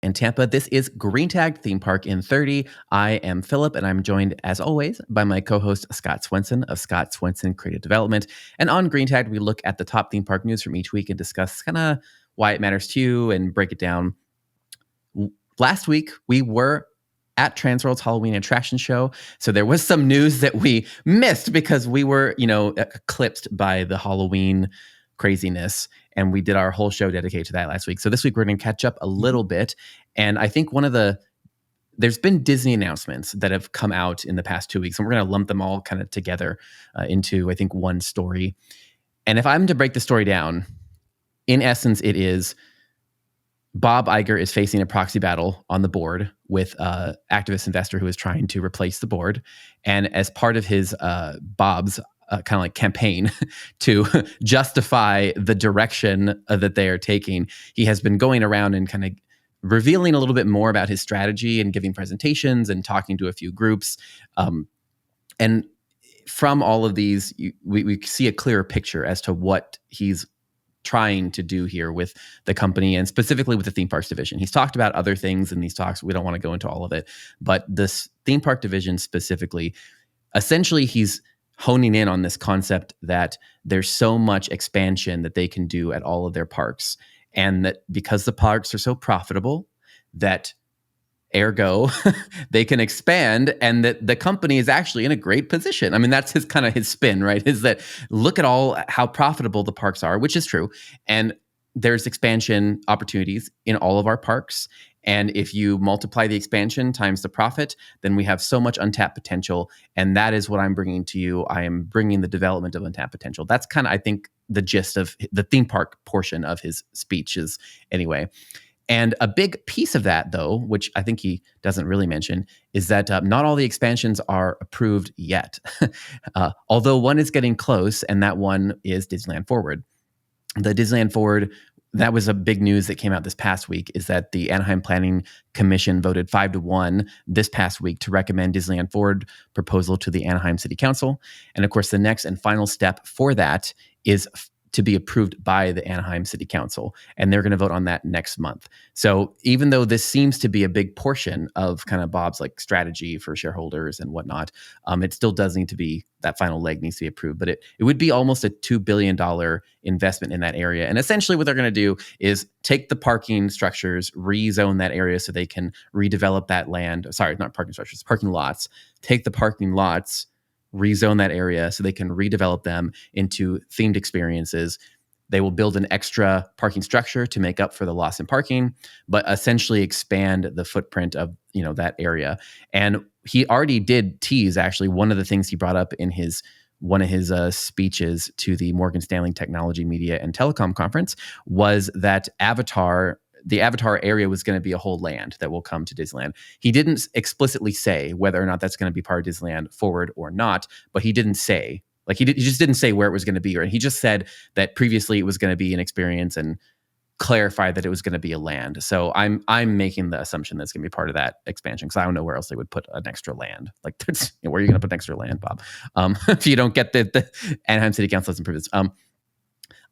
in Tampa. This is Green Tag Theme Park in 30. I am Philip, and I'm joined, as always, by my co-host, Scott Swenson of Scott Swenson Creative Development. And on Green Tag, we look at the top theme park news from each week and discuss kind of why it matters to you and break it down. Last week, we were at Transworld's Halloween Attraction Show. So there was some news that we missed because we were, eclipsed by the Halloween craziness. And we did our whole show dedicated to that last week. So this week we're going to catch up a little bit. And I think there's been Disney announcements that have come out in the past 2 weeks, and we're going to lump them all kind of together into, I think, one story. And if I'm to break the story down, in essence, it is Bob Iger is facing a proxy battle on the board with an activist investor who is trying to replace the board. And as part of his Bob's kind of like campaign to justify the direction that they are taking, he has been going around and kind of revealing a little bit more about his strategy and giving presentations and talking to a few groups. And from all of these, we see a clearer picture as to what he's trying to do here with the company and specifically with the theme parks division. He's talked about other things in these talks. We don't want to go into all of it, but this theme park division specifically, essentially he's honing in on this concept that there's so much expansion that they can do at all of their parks. And that because the parks are so profitable, that ergo they can expand, and that the company is actually in a great position. I mean, that's his spin, right? Is that look at how profitable the parks are, which is true. And there's expansion opportunities in all of our parks. And if you multiply the expansion times the profit, then we have so much untapped potential. And that is what I'm bringing to you. I am bringing the development of untapped potential. That's kind of, I think, the gist of the theme park portion of his speeches anyway. And a big piece of that, though, which I think he doesn't really mention, is that not all the expansions are approved yet. Although one is getting close, and that one is Disneyland Forward. The Disneyland Forward, that was a big news that came out this past week, is that the Anaheim Planning Commission voted 5-1 this past week to recommend Disneyland Forward proposal to the Anaheim City Council. And of course, the next and final step for that is to be approved by the Anaheim City Council. And they're going to vote on that next month. So even though this seems to be a big portion of kind of Bob's like strategy for shareholders and whatnot, it still does need to be, that final leg needs to be approved. But it would be almost a $2 billion investment in that area. And essentially what they're going to do is take the parking structures, rezone that area so they can redevelop that land. Sorry, not parking structures, parking lots. Take the parking lots, rezone that area so they can redevelop them into themed experiences. They will build an extra parking structure to make up for the loss in parking, but essentially expand the footprint of that area. And he already did tease, actually, one of the things he brought up in one of his speeches to the Morgan Stanley Technology, Media, and Telecom Conference was that the Avatar area was going to be a whole land that will come to Disneyland. He didn't explicitly say whether or not that's going to be part of Disneyland Forward or not, but he didn't say, he just didn't say where it was going to be. Or he just said that previously it was going to be an experience and clarified that it was going to be a land. So I'm making the assumption that's going to be part of that expansion, because I don't know where else they would put an extra land. Like, where are you going to put an extra land, Bob? If you don't get the Anaheim City Council doesn't approve this.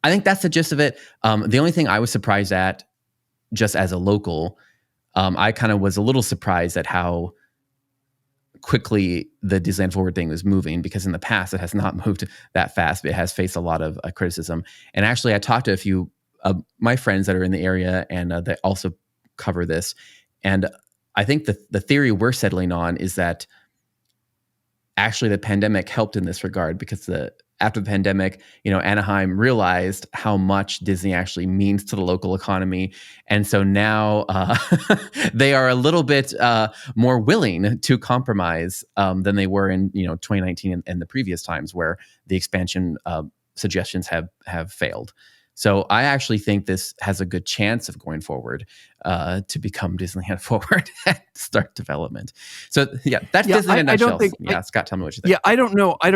I think that's the gist of it. The only thing I was surprised at, just as a local, I kind of was a little surprised at how quickly the Disneyland Forward thing was moving, because in the past it has not moved that fast. It has faced a lot of criticism. And actually, I talked to a few of my friends that are in the area and that also cover this. And I think the theory we're settling on is that actually the pandemic helped in this regard, because after the pandemic, Anaheim realized how much Disney actually means to the local economy. And so now they are a little bit more willing to compromise than they were in 2019 and the previous times where the expansion suggestions have failed. So I actually think this has a good chance of going forward to become Disneyland Forward and start development. So that's Disneyland in a nutshell. Scott, tell me what you think. Yeah, I don't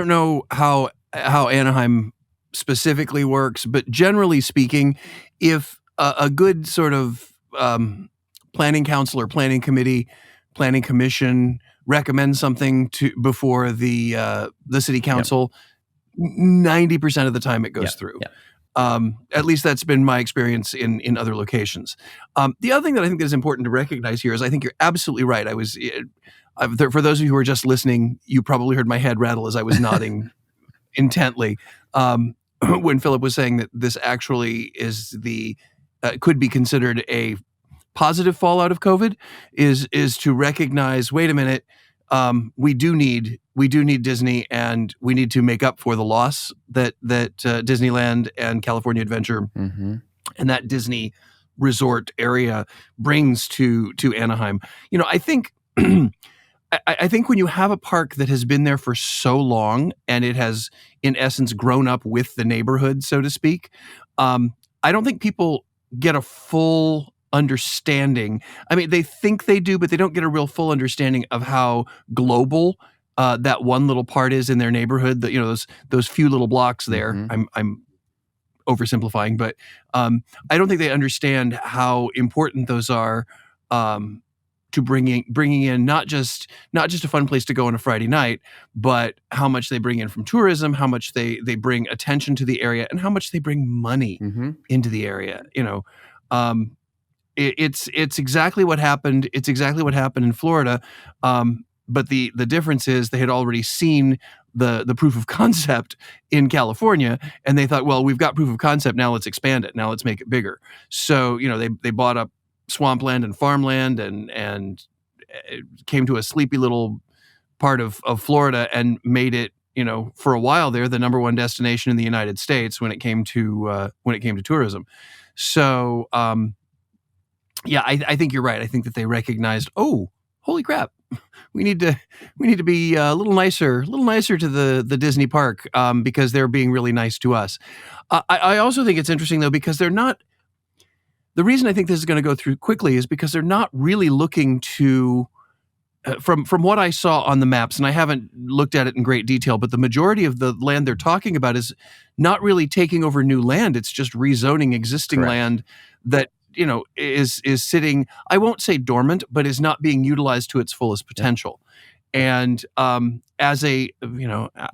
know how Anaheim specifically works, but generally speaking, if a good sort of planning council or planning committee, planning commission recommends something before the city council, 90% of the time it goes through. Yeah. At least that's been my experience in other locations. The other thing that I think is important to recognize here is I think you're absolutely right. For those of you who are just listening, you probably heard my head rattle as I was nodding intently when Philip was saying that this actually is could be considered a positive fallout of COVID, is to recognize, wait a minute, we do need Disney, and we need to make up for the loss that Disneyland and California Adventure Mm-hmm. and that Disney resort area brings to Anaheim. I think I think when you have a park that has been there for so long and it has, in essence, grown up with the neighborhood, so to speak, I don't think people get a full understanding. I mean, they think they do, but they don't get a real full understanding of how global that one little part is in their neighborhood. That those few little blocks there. Mm-hmm. I'm oversimplifying, but I don't think they understand how important those are. To bringing in not just a fun place to go on a Friday night, but how much they bring in from tourism, how much they bring attention to the area, and how much they bring money Mm-hmm. into the area. It's exactly what happened. It's exactly what happened in Florida. But the difference is they had already seen the proof of concept in California, and they thought, well, we've got proof of concept, now let's expand it. Now let's make it bigger. So, they bought up swampland and farmland and came to a sleepy little part of Florida and made it, for a while there, the number one destination in the United States when it came to tourism. So, yeah, I think you're right. I think that they recognized, oh, holy crap, we need to be a little nicer to the Disney park, because they're being really nice to us. I also think it's interesting though, because they're not. The reason I think this is going to go through quickly is because they're not really looking to, from what I saw on the maps, and I haven't looked at it in great detail, but the majority of the land they're talking about is not really taking over new land. It's just rezoning existing Correct. land that, is sitting, I won't say dormant, but is not being utilized to its fullest potential. And as I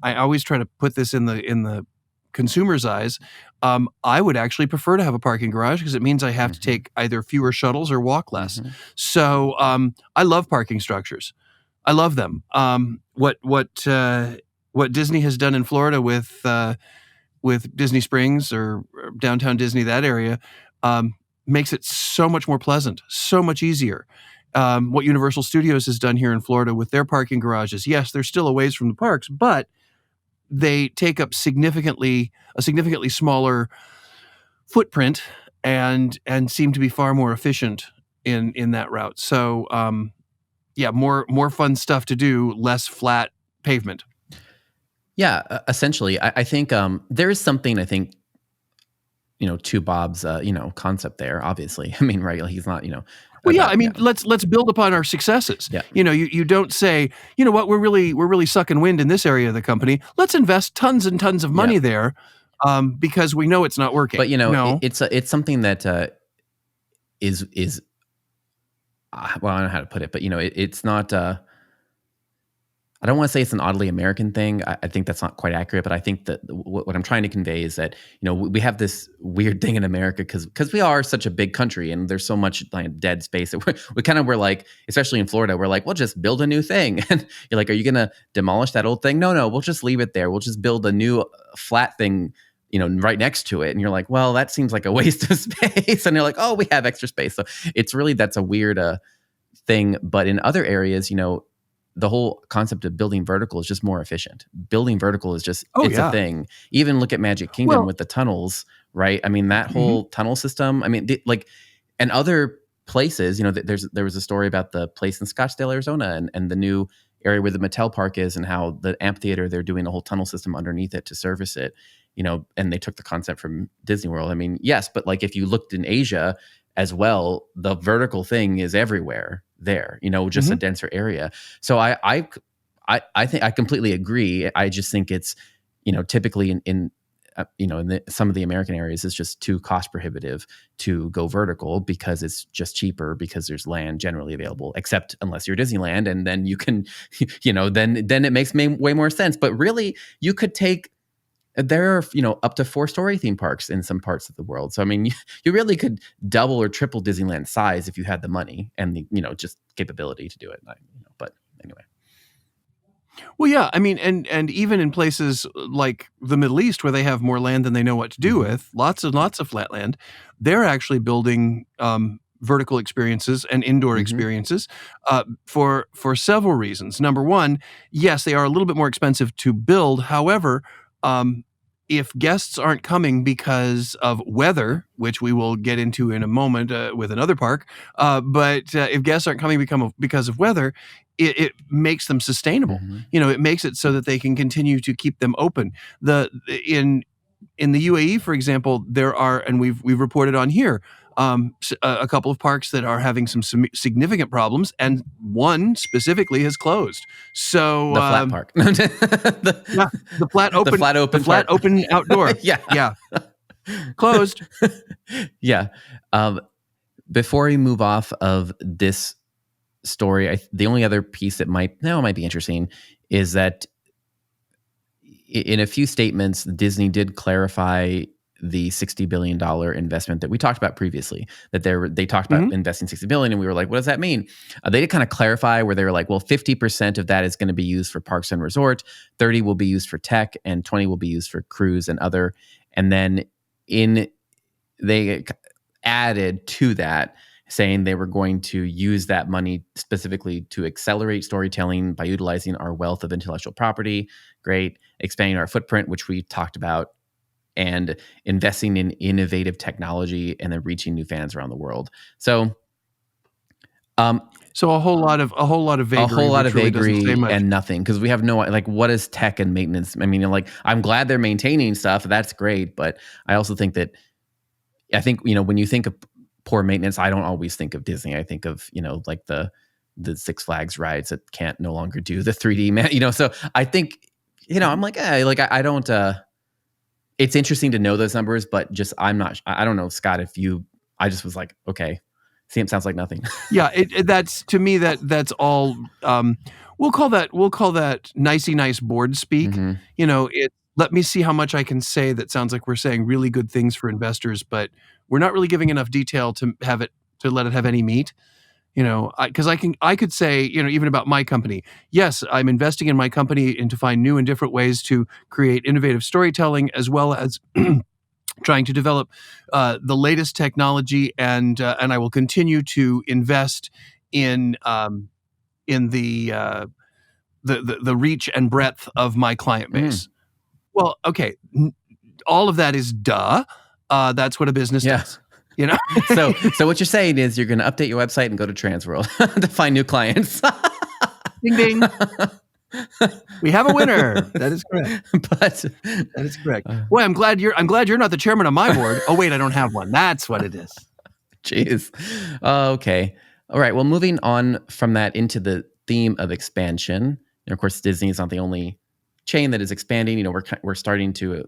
always try to put this in the consumer's eyes, I would actually prefer to have a parking garage because it means I have to take either fewer shuttles or walk less. Mm-hmm. So I love parking structures. I love them. What Disney has done in Florida with Disney Springs or downtown Disney, that area, makes it so much more pleasant, so much easier. What Universal Studios has done here in Florida with their parking garages, yes, they're still a ways from the parks, but they take up a significantly smaller footprint and seem to be far more efficient in that route. So, more fun stuff to do, less flat pavement. Yeah, essentially, I think there is something, I think, to Bob's, concept there, obviously. I mean, right, he's not, Well, yeah, I mean, let's build upon our successes. Yeah. You don't say, you know what, we're really sucking wind in this area of the company. Let's invest tons and tons of money there, because we know it's not working. But it's something that is well, I don't know how to put it, but it's not. I don't want to say it's an oddly American thing. I think that's not quite accurate, but I think that what I'm trying to convey is that, we have this weird thing in America because we are such a big country and there's so much dead space that we're like, especially in Florida, we're like, we'll just build a new thing. And you're like, are you going to demolish that old thing? No, we'll just leave it there. We'll just build a new flat thing, right next to it. And you're like, well, that seems like a waste of space. And you're like, oh, we have extra space. So it's really, that's a weird thing. But in other areas, the whole concept of building vertical is just more efficient. Building vertical is just, a thing. Even look at Magic Kingdom with the tunnels, right? I mean, that whole tunnel system, I mean, and other places, there was a story about the place in Scottsdale, Arizona, and the new area where the Mattel Park is and how the amphitheater, they're doing a whole tunnel system underneath it to service it, and they took the concept from Disney World. I mean, yes, but if you looked in Asia as well, the vertical thing is everywhere there, just a denser area. So I think I completely agree. I just think it's, typically in some of the American areas, it's just too cost prohibitive to go vertical because it's just cheaper because there's land generally available, except unless you're Disneyland, and then you can, then it makes way more sense. But really, you could take there are, up to 4-story theme parks in some parts of the world. So I mean, you really could double or triple Disneyland size if you had the money and the just capability to do it. But anyway. Well, yeah, I mean, and even in places like the Middle East where they have more land than they know what to do with, lots of flat land, they're actually building vertical experiences and indoor experiences for several reasons. Number one, yes, they are a little bit more expensive to build. However, if guests aren't coming because of weather, which we will get into in a moment with another park, but if guests aren't coming because of weather, it makes them sustainable. It makes it so that they can continue to keep them open. In the UAE, for example, there are, and we've reported on here, a couple of parks that are having some significant problems, and one specifically has closed. So the flat park, the flat open outdoor, yeah, closed. Yeah. Before we move off of this story, the only other piece that might be interesting is that in a few statements, Disney did clarify the $60 billion investment that we talked about previously, that they talked about investing $60 billion, and we were like, what does that mean? They did kind of clarify where they were like, well, 50% of that is going to be used for parks and resort, 30 will be used for tech, and 20 will be used for cruise and other. And then they added to that, saying they were going to use that money specifically to accelerate storytelling by utilizing our wealth of intellectual property, great, expanding our footprint, which we talked about, and investing in innovative technology, and then reaching new fans around the world. So a whole lot of vagary, and nothing, because we have no, like, what is tech and maintenance? I mean, like, I'm glad they're maintaining stuff. That's great. But I also think when you think of poor maintenance, I don't always think of Disney. I think of, like the Six Flags rides that can't no longer do the 3D, so I think, I'm like, I don't, it's interesting to know those numbers, but just, I don't know, Scott, I just was like, okay, it sounds like nothing. Yeah. That's, to me, that's all, we'll call that nicey nice board speak. Let me see how much I can say that sounds like we're saying really good things for investors, but we're not really giving enough detail to let it have any meat. Because I could say, even about my company, yes, I'm investing in my company and to find new and different ways to create innovative storytelling, as well as trying to develop the latest technology, and I will continue to invest in the reach and breadth of my client base. Well, okay, all of that is duh. That's what a business does. So what you're saying is you're going to update your website and go to Transworld to find new clients. Ding ding. We have a winner. That is correct. That is correct. Boy, I'm glad you're not the chairman of my board. Oh wait, I don't have one. That's what it is. Jeez. Okay. All right. Well, moving on from that into the theme of expansion. And of course, Disney is not the only chain that is expanding. We're starting to,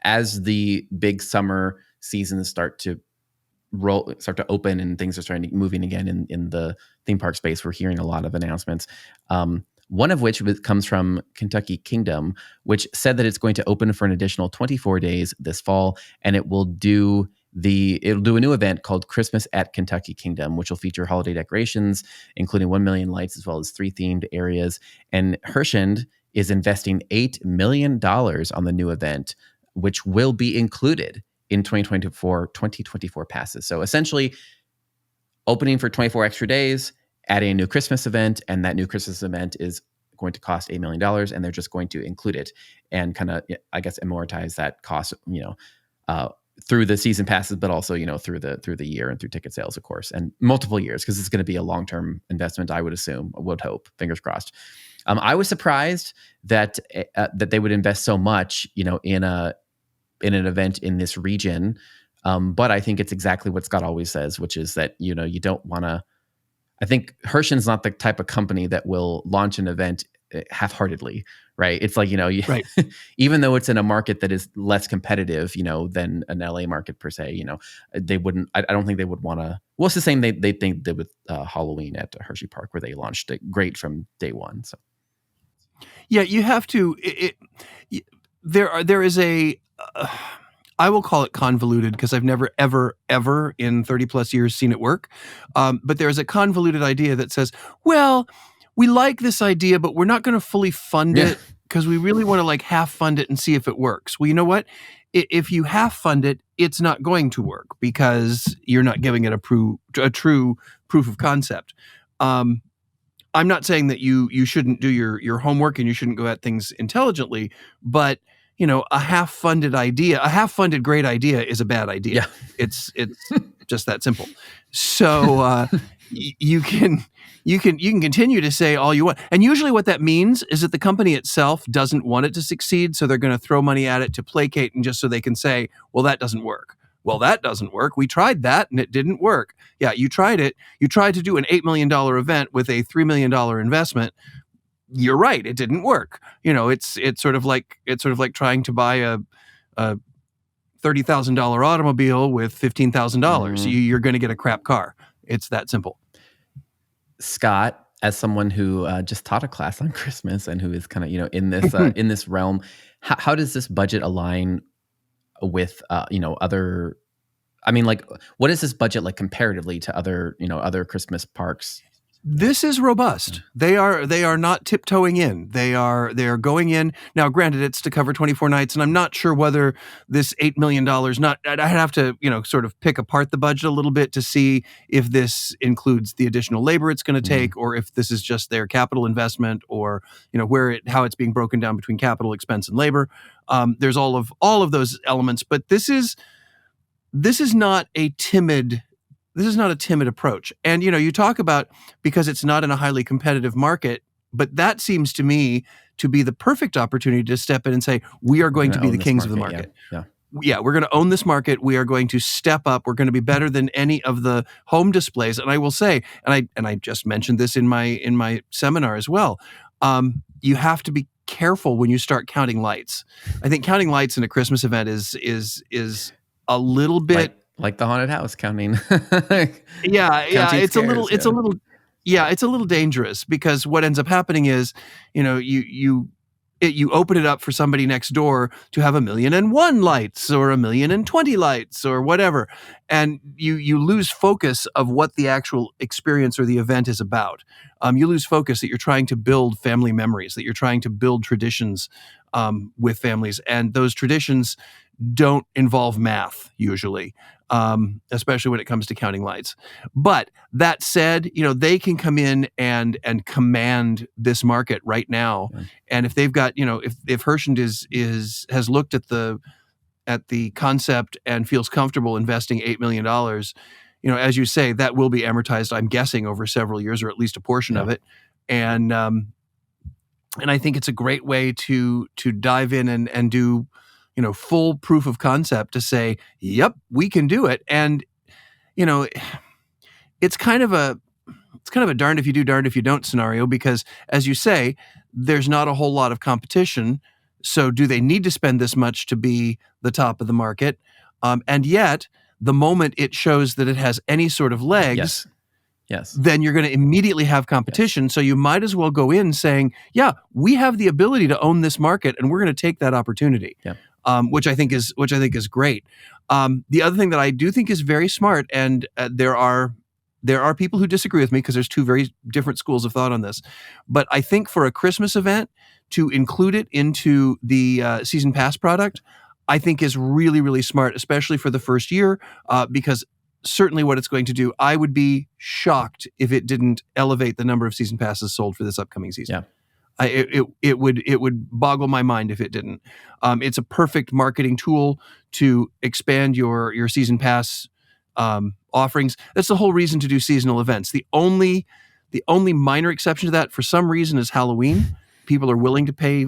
as the big summer seasons start to open and things are starting to moving again in the theme park space, we're hearing a lot of announcements. One of which comes from Kentucky Kingdom, which said that it's going to open for an additional 24 days this fall, and it'll do a new event called Christmas at Kentucky Kingdom, which will feature holiday decorations, including 1 million lights, as well as 3 themed areas. And Herschend is investing $8 million on the new event, which will be included in 2024 passes. So essentially, opening for 24 extra days, adding a new Christmas event, and that new Christmas event is going to cost $8 million, and they're just going to include it and kind of, I guess, amortize that cost, through the season passes, but also, through the year and through ticket sales, of course, and multiple years, because it's going to be a long-term investment, I would assume, would hope, fingers crossed. I was surprised that they would invest so much, in an event in this region. But I think it's exactly what Scott always says, which is that, you don't want to, I think Herschend's not the type of company that will launch an event half-heartedly, right? It's like, right. Even though it's in a market that is less competitive, than an LA market per se, they wouldn't, I don't think they would want to, well, it's the same they think did with Halloween at Hershey Park, where they launched it great from day one. So. Yeah, you have to, there is a I will call it convoluted because I've never ever in 30 plus years seen it work. But there's a convoluted idea that says, well, we like this idea, but we're not going to fully fund Yeah. it because we really want to like half fund it and see if it works. Well, you know what? If you half fund it, it's not going to work because you're not giving it a true proof of concept. I'm not saying that you shouldn't do your homework and you shouldn't go at things intelligently, but a half-funded great idea is a bad idea. Yeah. It's just that simple. So you can continue to say all you want, and usually what that means is that the company itself doesn't want it to succeed, so they're going to throw money at it to placate, and just so they can say, well, that doesn't work. Well, that doesn't work. We tried that and it didn't work. Yeah, you tried it. You tried to do an $8 million event with a $3 million investment. You're right. It didn't work. It's sort of like trying to buy a $30,000 automobile with $15,000. You're going to get a crap car. It's that simple. Scott, as someone who just taught a class on Christmas and who is kind of in this in this realm, how does this budget align with other? I mean, like, what is this budget like comparatively to other Christmas parks? This is robust. They are not tiptoeing in. They are going in. Now, granted, it's to cover 24 nights, and I'm not sure whether this $8 million I'd have to, sort of pick apart the budget a little bit to see if this includes the additional labor it's going to take, or if this is just their capital investment, or how it's being broken down between capital expense and labor. There's all of those elements, but this is not a timid. This is not a timid approach. And, you talk about because it's not in a highly competitive market, but that seems to me to be the perfect opportunity to step in and say, we are going to be the kings of the market. Yeah, we're going to own this market. We are going to step up. We're going to be better than any of the home displays. And I will say, and I just mentioned this in my seminar as well, you have to be careful when you start counting lights. I think counting lights in a Christmas event is a little bit... Like the haunted house counting. It's a little dangerous, because what ends up happening is, you open it up for somebody next door to have 1,000,001 lights or 1,020,000 lights or whatever, and you lose focus of what the actual experience or the event is about. You lose focus that you're trying to build family memories, that you're trying to build traditions with families, and those traditions don't involve math usually. Especially when it comes to counting lights. But that said, they can come in and command this market right now. Yeah. And if they've got, if Herschend has looked at the concept and feels comfortable investing $8 million, as you say, that will be amortized, I'm guessing, over several years, or at least a portion of it. And I think it's a great way to dive in and do full proof of concept to say, yep, we can do it. And, it's kind of a darned if you do, darned if you don't scenario, because as you say, there's not a whole lot of competition. So do they need to spend this much to be the top of the market? And yet the moment it shows that it has any sort of legs, yes, then you're going to immediately have competition. Yes. So you might as well go in saying, yeah, we have the ability to own this market, and we're going to take that opportunity. Yeah. Which I think is great. The other thing that I do think is very smart, and there are people who disagree with me because there's two very different schools of thought on this, but I think for a Christmas event to include it into the season pass product, I think is really, really smart, especially for the first year, because certainly what it's going to do, I would be shocked if it didn't elevate the number of season passes sold for this upcoming season. Yeah. It would boggle my mind if it didn't. It's a perfect marketing tool to expand your season pass offerings. That's the whole reason to do seasonal events. The only minor exception to that, for some reason, is Halloween. People are willing to pay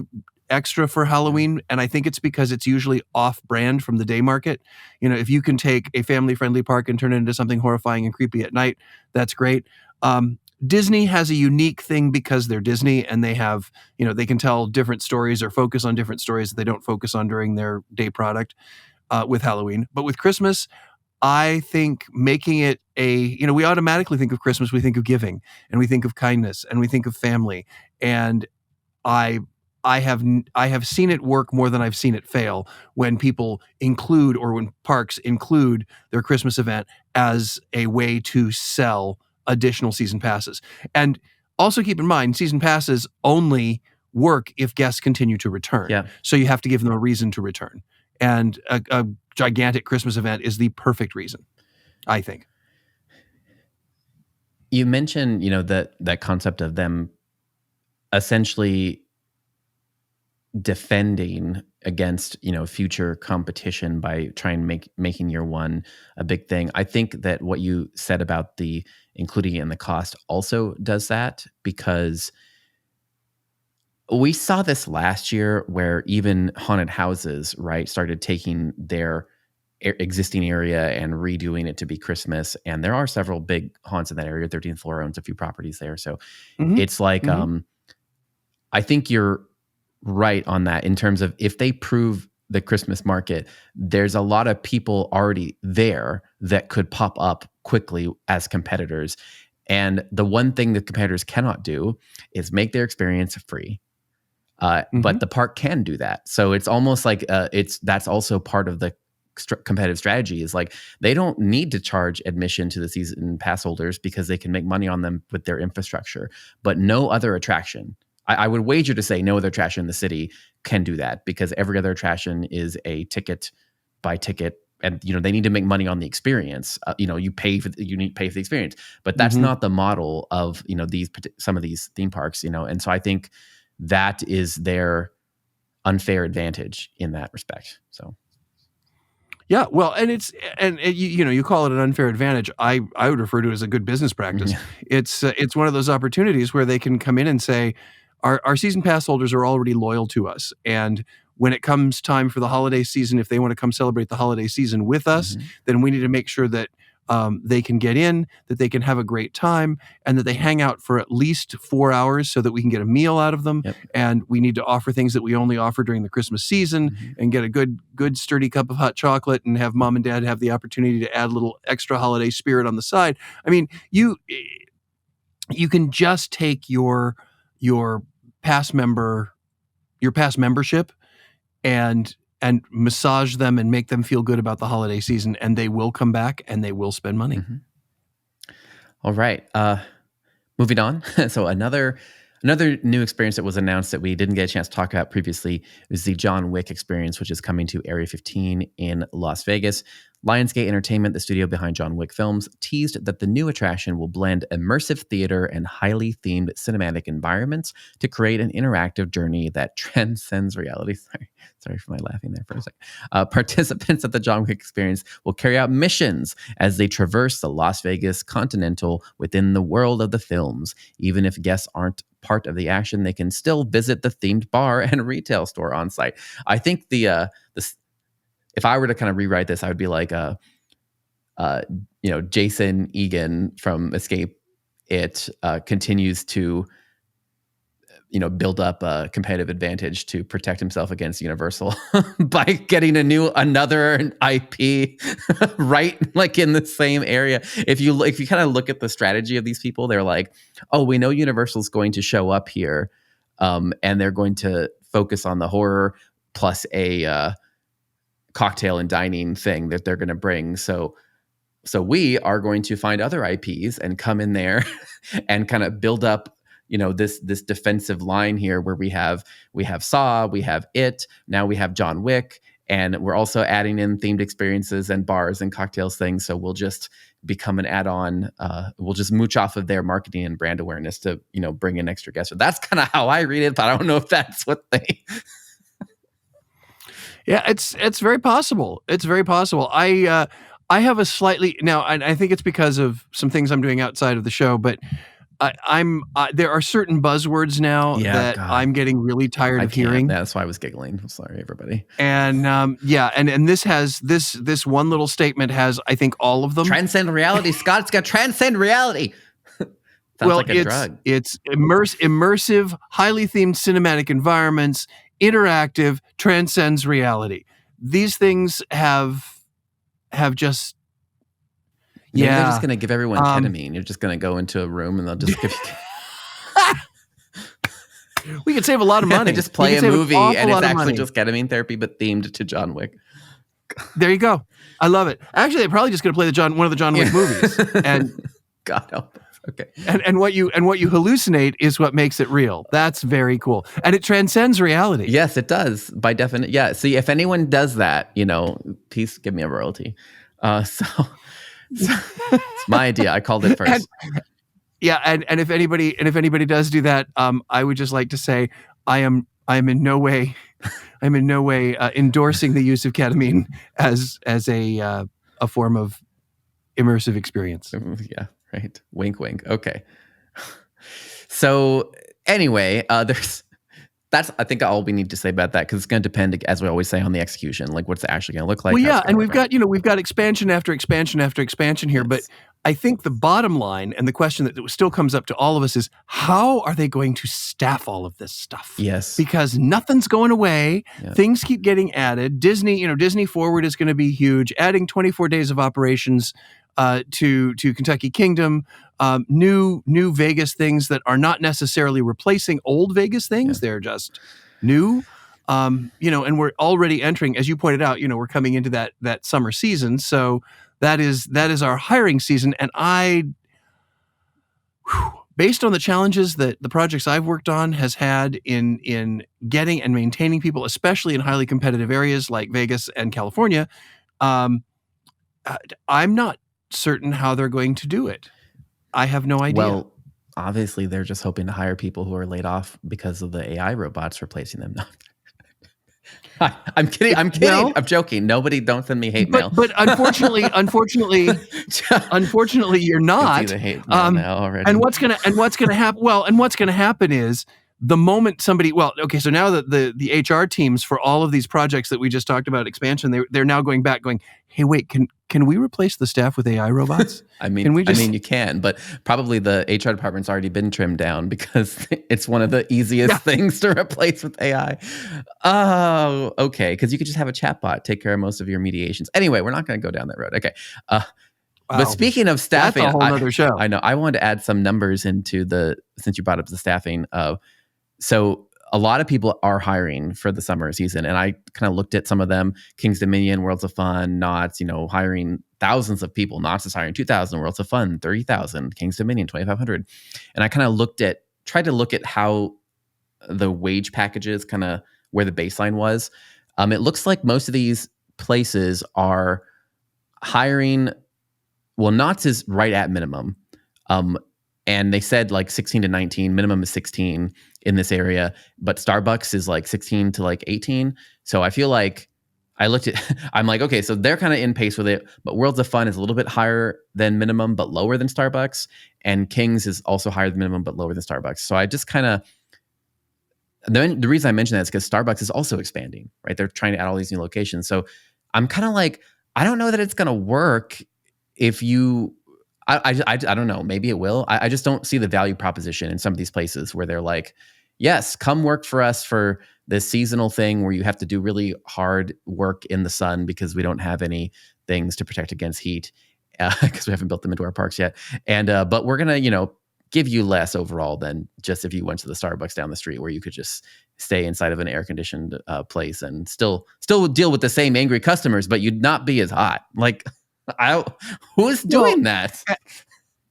extra for Halloween, and I think it's because it's usually off-brand from the day market. If you can take a family-friendly park and turn it into something horrifying and creepy at night, that's great. Disney has a unique thing because they're Disney, and they have, they can tell different stories or focus on different stories that they don't focus on during their day product with Halloween. But with Christmas, I think making it we automatically think of Christmas, we think of giving, and we think of kindness, and we think of family. And I I have seen it work more than I've seen it fail when people include, or when parks include, their Christmas event as a way to sell additional season passes. And also keep in mind, season passes only work if guests continue to return. Yeah. So you have to give them a reason to return. And a gigantic Christmas event is the perfect reason, I think. You mentioned, that concept of them essentially defending against, future competition by making year one a big thing. I think that what you said about the including it in the cost also does that, because we saw this last year where even haunted houses, right, started taking their existing area and redoing it to be Christmas. And there are several big haunts in that area. 13th floor owns a few properties there. So it's like, I think you're right on that in terms of if they prove the Christmas market, there's a lot of people already there that could pop up quickly as competitors. And the one thing that competitors cannot do is make their experience free. But the park can do that. So it's almost like that's also part of the competitive strategy, is like they don't need to charge admission to the season pass holders because they can make money on them with their infrastructure. But no other attraction, I would wager to say no other attraction in the city can do that, because every other attraction is a ticket by ticket. And they need to make money on the experience. You need to pay for the experience, but that's not the model of some of these theme parks. And so I think that is their unfair advantage in that respect. So, yeah, well, and you call it an unfair advantage. I would refer to it as a good business practice. It's one of those opportunities where they can come in and say, our season pass holders are already loyal to us, and when it comes time for the holiday season, if they want to come celebrate the holiday season with us, then we need to make sure that they can get in, that they can have a great time, and that they hang out for at least 4 hours so that we can get a meal out of them. Yep. And we need to offer things that we only offer during the Christmas season, and get a good sturdy cup of hot chocolate, and have mom and dad have the opportunity to add a little extra holiday spirit on the side. I mean, you can just take your past membership and massage them and make them feel good about the holiday season, and they will come back and they will spend money. All right. Moving on. So another new experience that was announced that we didn't get a chance to talk about previously is the John Wick experience, which is coming to Area 15 in Las Vegas. Lionsgate Entertainment, the studio behind John Wick films, teased that the new attraction will blend immersive theater and highly themed cinematic environments to create an interactive journey that transcends reality. Sorry for my laughing there for a second. Participants at the John Wick experience will carry out missions as they traverse the Las Vegas Continental within the world of the films. Even if guests aren't part of the action, they can still visit the themed bar and retail store on site. I think if I were to kind of rewrite this, I would be like, Jason Egan from Escape It continues to, build up a competitive advantage to protect himself against Universal by getting another IP right, like in the same area. If you kind of look at the strategy of these people, they're like, oh, we know Universal's going to show up here, and they're going to focus on the horror plus a cocktail and dining thing that they're going to bring. So we are going to find other IPs and come in there and kind of build up, this defensive line here where we have Saw, we have It, now we have John Wick, and we're also adding in themed experiences and bars and cocktails things. So we'll just become an add-on. We'll just mooch off of their marketing and brand awareness to, bring in extra guests. So that's kind of how I read it, but I don't know if that's what they... Yeah, it's very possible. It's very possible. I have a slightly now. I think it's because of some things I'm doing outside of the show, but there are certain buzzwords now that God. I'm getting really tired of hearing. That's why I was giggling. I'm sorry, everybody. And and this has this one little statement has, I think, all of them. Transcend reality, Scott. It's got transcend reality. Sounds like a drug. It's immersive, highly themed cinematic environments. Interactive, transcends reality. These things have just... Maybe they're just going to give everyone ketamine. You're just going to go into a room and they'll just give you... We could save a lot of money. Just play a movie, and it's actually just money. ketamine therapy, but themed to John Wick. There you go. I love it. Actually, they're probably just going to play one of the John Wick movies, and God help us. Okay. And what you hallucinate is what makes it real. That's very cool, and it transcends reality. Yes, it does by definition. Yeah. See, if anyone does that, please give me a royalty. So it's my idea. I called it first. And if anybody does do that, I would just like to say I am in no way endorsing the use of ketamine as a form of immersive experience. Yeah, right. Wink, wink. Okay. So anyway, that's I think all we need to say about that, because it's going to depend, as we always say, on the execution, like what's it actually going to look like. Well, yeah, and we've got expansion after expansion after expansion here, but I think the bottom line and the question that still comes up to all of us is, how are they going to staff all of this stuff? Yes. Because nothing's going away. Yep. Things keep getting added. Disney Forward is going to be huge, adding 24 days of operations to Kentucky Kingdom, new Vegas things that are not necessarily replacing old Vegas things. Yeah. They're just new. And we're already entering, as you pointed out, we're coming into that summer season. So that is our hiring season. And based on the challenges that the projects I've worked on has had in getting and maintaining people, especially in highly competitive areas like Vegas and California, I'm not certain how they're going to do it. I have no idea. Well, obviously they're just hoping to hire people who are laid off because of the AI robots replacing them. I'm kidding. Well, I'm joking. Don't send me hate mail. But unfortunately, you're not. The hate mail now already. And what's gonna happen? Well, and what's gonna happen is the moment somebody. Well, okay. So now that the HR teams for all of these projects that we just talked about expansion, they're now going back, going, hey, wait, can we replace the staff with AI robots? I mean, you can, but probably the HR department's already been trimmed down because it's one of the easiest things to replace with AI. Oh, okay. Because you could just have a chatbot take care of most of your mediations. Anyway, we're not going to go down that road. Okay. Wow. But speaking of staffing, that's a whole other show. I know. I wanted to add some numbers since you brought up the staffing. So a lot of people are hiring for the summer season, and I kind of looked at some of them. King's Dominion, Worlds of Fun, Knott's, hiring thousands of people. Knott's is hiring 2,000, Worlds of Fun 30,000, King's Dominion 2,500. And I kind of tried to look at how the wage packages, kind of where the baseline was. It looks like most of these places are hiring. Well, Knott's is right at minimum. And they said like 16 to 19, minimum is 16 in this area, but Starbucks is like 16 to like 18. So I feel like I'm like, okay, so they're kind of in pace with it, but Worlds of Fun is a little bit higher than minimum, but lower than Starbucks. And King's is also higher than minimum, but lower than Starbucks. So I just the reason I mention that is because Starbucks is also expanding, right? They're trying to add all these new locations. So I'm kind of like, I don't know that it's going to work if you, I don't know. Maybe it will. I just don't see the value proposition in some of these places where they're like, yes, come work for us for this seasonal thing where you have to do really hard work in the sun because we don't have any things to protect against heat because we haven't built them into our parks yet. And but we're gonna, give you less overall than just if you went to the Starbucks down the street where you could just stay inside of an air conditioned place and still deal with the same angry customers, but you'd not be as hot. Like. Who's doing that?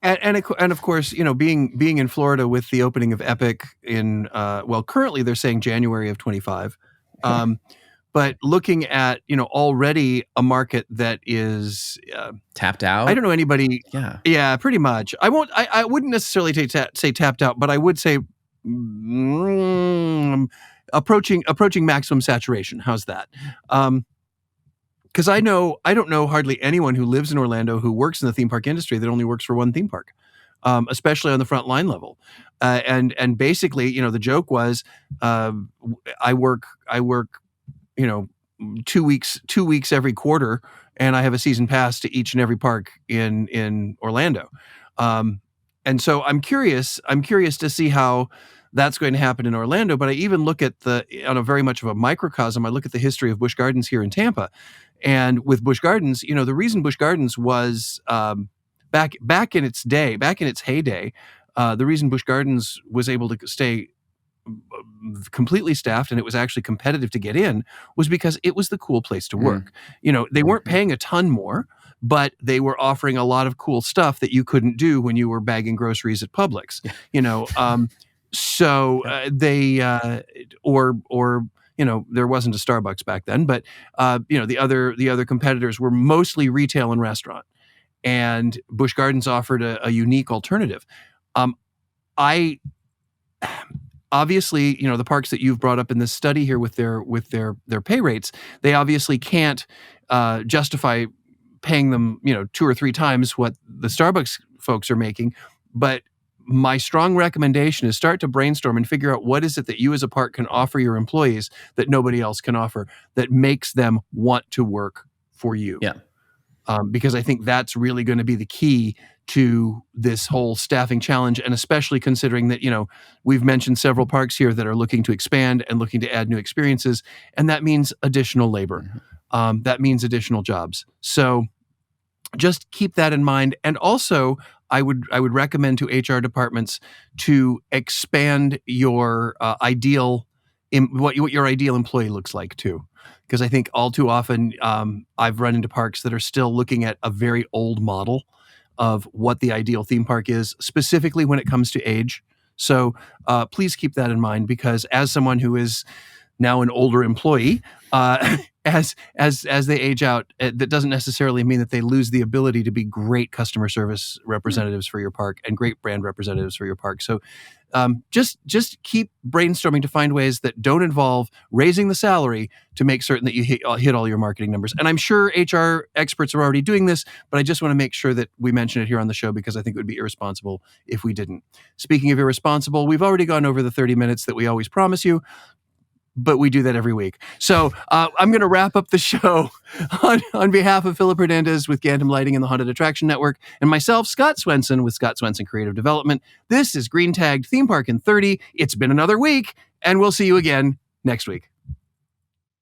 And of course, being in Florida with the opening of Epic in currently they're saying January of 25, but looking at already a market that is tapped out. I don't know anybody. Yeah, pretty much. I wouldn't necessarily say tapped out, but I would say approaching maximum saturation. How's that? Because I don't know hardly anyone who lives in Orlando who works in the theme park industry that only works for one theme park, especially on the front line level. And basically, the joke was, I work, 2 weeks every quarter, and I have a season pass to each and every park in Orlando. And so I'm curious to see how that's going to happen in Orlando. But I even look at on a very much of a microcosm, I look at the history of Busch Gardens here in Tampa. And with Busch Gardens, the reason Busch Gardens was back in its heyday, the reason Busch Gardens was able to stay completely staffed and it was actually competitive to get in was because it was the cool place to work. They weren't paying a ton more, but they were offering a lot of cool stuff that you couldn't do when you were bagging groceries at Publix. There wasn't a Starbucks back then, but the other competitors were mostly retail and restaurant, and Busch Gardens offered a unique alternative. Obviously, the parks that you've brought up in this study here with their pay rates, they obviously can't justify paying them 2 or 3 times what the Starbucks folks are making. But my strong recommendation is start to brainstorm and figure out what is it that you as a park can offer your employees that nobody else can offer that makes them want to work for you. Yeah. Because I think that's really going to be the key to this whole staffing challenge, and especially considering that, we've mentioned several parks here that are looking to expand and looking to add new experiences, and that means additional labor. That means additional jobs. So just keep that in mind. And also, I would recommend to HR departments to expand your what your ideal employee looks like too. Because I think all too often I've run into parks that are still looking at a very old model of what the ideal theme park is, specifically when it comes to age. So please keep that in mind, because as someone who is now an older employee, as they age out, that doesn't necessarily mean that they lose the ability to be great customer service representatives for your park and great brand representatives for your park. So just keep brainstorming to find ways that don't involve raising the salary to make certain that you hit all your marketing numbers. And I'm sure HR experts are already doing this, but I just want to make sure that we mention it here on the show, because I think it would be irresponsible if we didn't. Speaking of irresponsible, we've already gone over the 30 minutes that we always promise you, but we do that every week. So I'm going to wrap up the show on behalf of Philip Hernandez with Gandam Lighting and the Haunted Attraction Network, and myself, Scott Swenson, with Scott Swenson Creative Development. This is Green Tagged Theme Park in 30. It's been another week, and we'll see you again next week.